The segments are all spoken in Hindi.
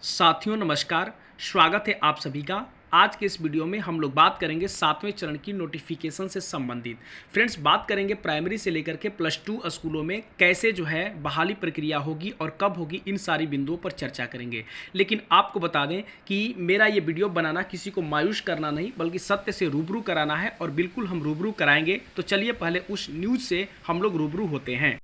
साथियों नमस्कार। स्वागत है आप सभी का। आज के इस वीडियो में हम लोग बात करेंगे 7वें चरण की नोटिफिकेशन से संबंधित। फ्रेंड्स, बात करेंगे प्राइमरी से लेकर के +2 स्कूलों में कैसे जो है बहाली प्रक्रिया होगी और कब होगी, इन सारी बिंदुओं पर चर्चा करेंगे। लेकिन आपको बता दें कि मेरा ये वीडियो बनाना किसी को मायूस करना नहीं, बल्कि सत्य से रूबरू कराना है और बिल्कुल हम रूबरू कराएंगे। तो चलिए पहले उस न्यूज़ से हम लोग रूबरू होते हैं।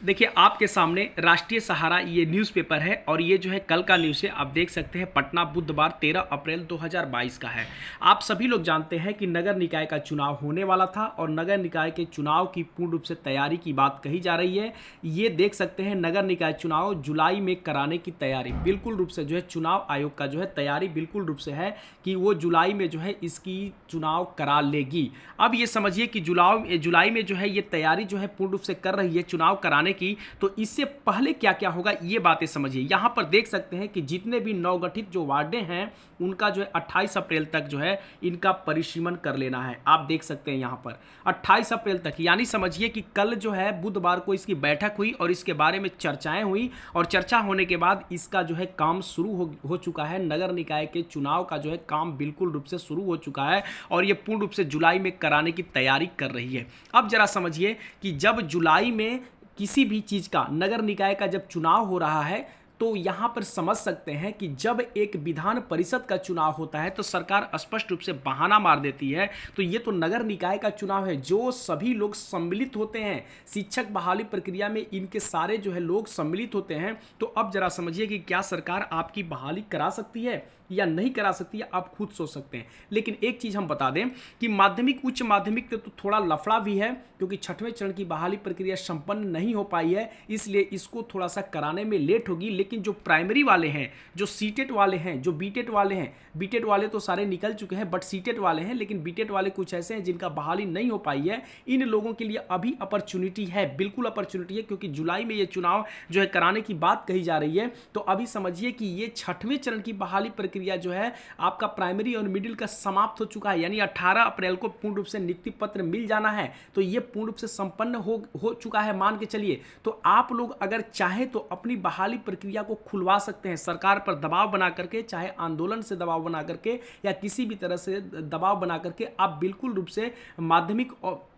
देखिए, आपके सामने राष्ट्रीय सहारा ये न्यूज़पेपर है और ये जो है कल का न्यूज़ है। आप देख सकते हैं, पटना बुधवार 13 अप्रैल 2022 का है। आप सभी लोग जानते हैं कि नगर निकाय का चुनाव होने वाला था और नगर निकाय के चुनाव की पूर्ण रूप से तैयारी की बात कही जा रही है। ये देख सकते हैं, नगर निकाय चुनाव जुलाई में कराने की तैयारी बिल्कुल रूप से जो है चुनाव आयोग का जो है तैयारी बिल्कुल रूप से है कि वो जुलाई में जो है इसकी चुनाव करा लेगी। अब ये समझिए कि जुलाई में जो है ये तैयारी जो है पूर्ण रूप से कर रही है चुनाव कराने की। तो इससे पहले क्या क्या होगा ये बातें समझिए। यहां पर देख सकते हैं कि जितने भी नवगठित जो वार्डें हैं उनका जो है 28 अप्रैल तक जो है इनका परिसीमन कर लेना है। आप देख सकते हैं यहां पर 28 अप्रैल तक, यानी समझिए कि कल जो है बुधवार को इसकी बैठक हुई और इसके बारे में चर्चाएं हुई और चर्चा होने के बाद इसका जो है काम शुरू हो चुका है। नगर निकाय के चुनाव का जो है काम बिल्कुल रूप से शुरू हो चुका है और ये पूर्ण रूप से जुलाई में कराने की तैयारी कर रही है। अब जरा समझिए कि जब जुलाई में किसी भी चीज़ का नगर निकाय का जब चुनाव हो रहा है तो यहाँ पर समझ सकते हैं कि जब एक विधान परिषद का चुनाव होता है तो सरकार स्पष्ट रूप से बहाना मार देती है। तो ये तो नगर निकाय का चुनाव है, जो सभी लोग सम्मिलित होते हैं शिक्षक बहाली प्रक्रिया में, इनके सारे जो है लोग सम्मिलित होते हैं। तो अब जरा समझिए कि क्या सरकार आपकी बहाली करा सकती है या नहीं करा सकती है, आप खुद सोच सकते हैं। लेकिन एक चीज़ हम बता दें कि माध्यमिक उच्च माध्यमिक तो थोड़ा लफड़ा भी है, क्योंकि 6वें चरण की बहाली प्रक्रिया संपन्न नहीं हो पाई है, इसलिए इसको थोड़ा सा कराने में लेट होगी। लेकिन जो प्राइमरी वाले हैं, जो सीटेट वाले हैं, जो बीटेट वाले हैं, बीटेट वाले तो सारे निकल चुके हैं, बट सीटेट वाले हैं, लेकिन बीटेट वाले कुछ ऐसे हैं जिनका बहाली नहीं हो पाई है। इन लोगों के लिए अभी अपॉर्चुनिटी है, बिल्कुल अपॉर्चुनिटी है, क्योंकि जुलाई में ये चुनाव जो है कराने की बात कही जा रही है। तो अभी समझिए कि ये 6वें चरण की बहाली प्रक्रिया जो है आपका प्राइमरी और मिडिल का समाप्त हो चुका है, यानी 18 अप्रैल को पूर्ण रूप से नियुक्ति पत्र मिल जाना है। तो ये पूर्ण रूप से संपन्न हो चुका है, मान के चलिए। तो आप लोग अगर चाहे तो अपनी बहाली प्रक्रिया को खुलवा सकते हैं, सरकार पर दबाव बना करके, चाहे आंदोलन से दबाव बना करके या किसी भी तरह से दबाव बना करके आप बिल्कुल रूप से माध्यमिक और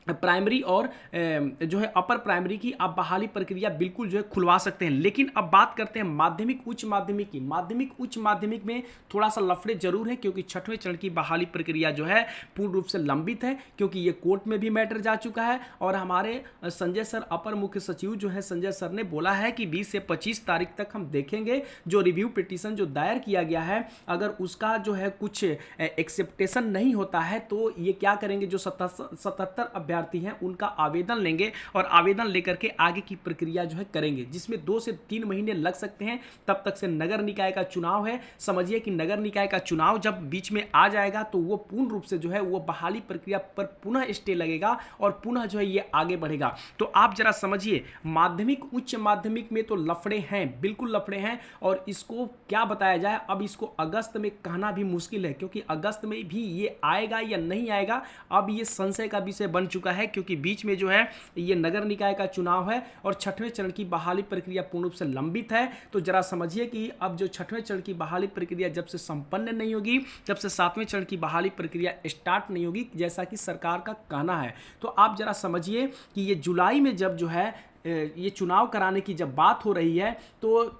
प्राइमरी और जो है अपर प्राइमरी की आप बहाली प्रक्रिया बिल्कुल जो है खुलवा सकते हैं। लेकिन अब बात करते हैं माध्यमिक उच्च माध्यमिक की। माध्यमिक उच्च माध्यमिक में थोड़ा सा लफड़े जरूर है, क्योंकि 6वें चरण की बहाली प्रक्रिया जो है पूर्ण रूप से लंबित है, क्योंकि ये कोर्ट में भी मैटर जा चुका है। और हमारे संजय सर, अपर मुख्य सचिव जो है संजय सर ने बोला है कि 20 से 25 तारीख तक हम देखेंगे जो रिव्यू पिटीशन जो दायर किया गया है, अगर उसका जो है कुछ एक्सेप्टेशन नहीं होता है तो ये क्या करेंगे, जो 77 अभ्यर्थी हैं उनका आवेदन लेंगे और आवेदन लेकर के आगे की प्रक्रिया जो है करेंगे, जिसमें 2 से 3 महीने लग सकते हैं। तब तक से नगर निकाय का चुनाव है। समझिए कि नगर निकाय का चुनाव जब बीच में आ जाएगा तो वो पूर्ण रूप से जो है वो बहाली प्रक्रिया पर पुनः स्टे लगेगा और पुनः जो है ये आगे बढ़ेगा। तो आप जरा समझिए, माध्यमिक उच्च माध्यमिक में तो लफड़े हैं, बिल्कुल लफड़े हैं। और इसको क्या बताया जाए, अब इसको अगस्त में कहना भी मुश्किल है, क्योंकि अगस्त में भी ये आएगा या नहीं आएगा, अब ये संशय का विषय बन चुका है, क्योंकि बीच में जो है ये नगर निकाय का चुनाव है और 6वें चरण की बहाली प्रक्रिया पूर्ण रूप से लंबित है। तो जरा समझिए कि अब जो 6वें चरण की बहाली प्रक्रिया जब से संपन्न नहीं होगी, जब से 7वें चरण की बहाली प्रक्रिया स्टार्ट नहीं होगी, जैसा कि सरकार का कहना है। तो आप जरा समझिए कि ये जुलाई में जब जो है ये चुनाव कराने की जब बात हो रही है, तो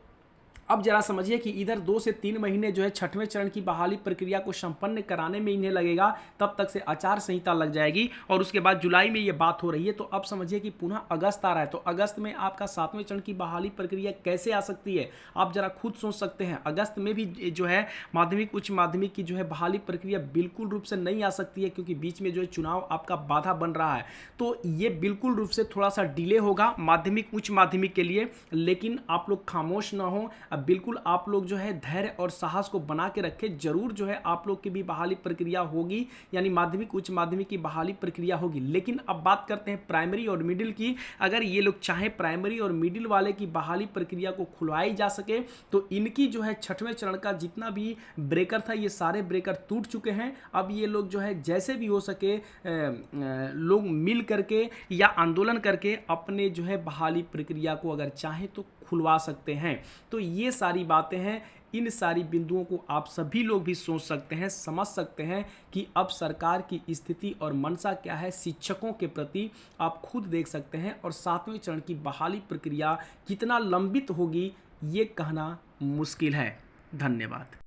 अब जरा समझिए कि इधर 2 से 3 महीने जो है 6वें चरण की बहाली प्रक्रिया को संपन्न कराने में इन्हें लगेगा, तब तक से आचार संहिता लग जाएगी और उसके बाद जुलाई में ये बात हो रही है। तो अब समझिए कि पुनः अगस्त आ रहा है, तो अगस्त में आपका 7वें चरण की बहाली प्रक्रिया कैसे आ सकती है, आप जरा खुद सोच सकते हैं। अगस्त में भी जो है माध्यमिक उच्च माध्यमिक की जो है बहाली प्रक्रिया बिल्कुल रूप से नहीं आ सकती है, क्योंकि बीच में जो है चुनाव आपका बाधा बन रहा है। तो ये बिल्कुल रूप से थोड़ा सा डिले होगा माध्यमिक उच्च माध्यमिक के लिए। लेकिन आप लोग खामोश ना हो, बिल्कुल आप लोग जो है धैर्य और साहस को बना के रखें। जरूर जो है आप लोग की भी बहाली प्रक्रिया होगी, यानी माध्यमिक उच्च माध्यमिक की बहाली प्रक्रिया होगी। लेकिन अब बात करते हैं प्राइमरी और मिडिल की। अगर ये लोग चाहें प्राइमरी और मिडिल वाले की बहाली प्रक्रिया को खुलवाई जा सके, तो इनकी जो है 6वें चरण का जितना भी ब्रेकर था, ये सारे ब्रेकर टूट चुके हैं। अब ये लोग जो है जैसे भी हो सके लोग मिल करके या आंदोलन करके अपने जो है बहाली प्रक्रिया को अगर चाहे तो खुलवा सकते हैं। तो ये सारी बातें हैं, इन सारी बिंदुओं को आप सभी लोग भी सोच सकते हैं, समझ सकते हैं कि अब सरकार की स्थिति और मंशा क्या है शिक्षकों के प्रति, आप खुद देख सकते हैं। और 7वें चरण की बहाली प्रक्रिया कितना लंबित होगी ये कहना मुश्किल है। धन्यवाद।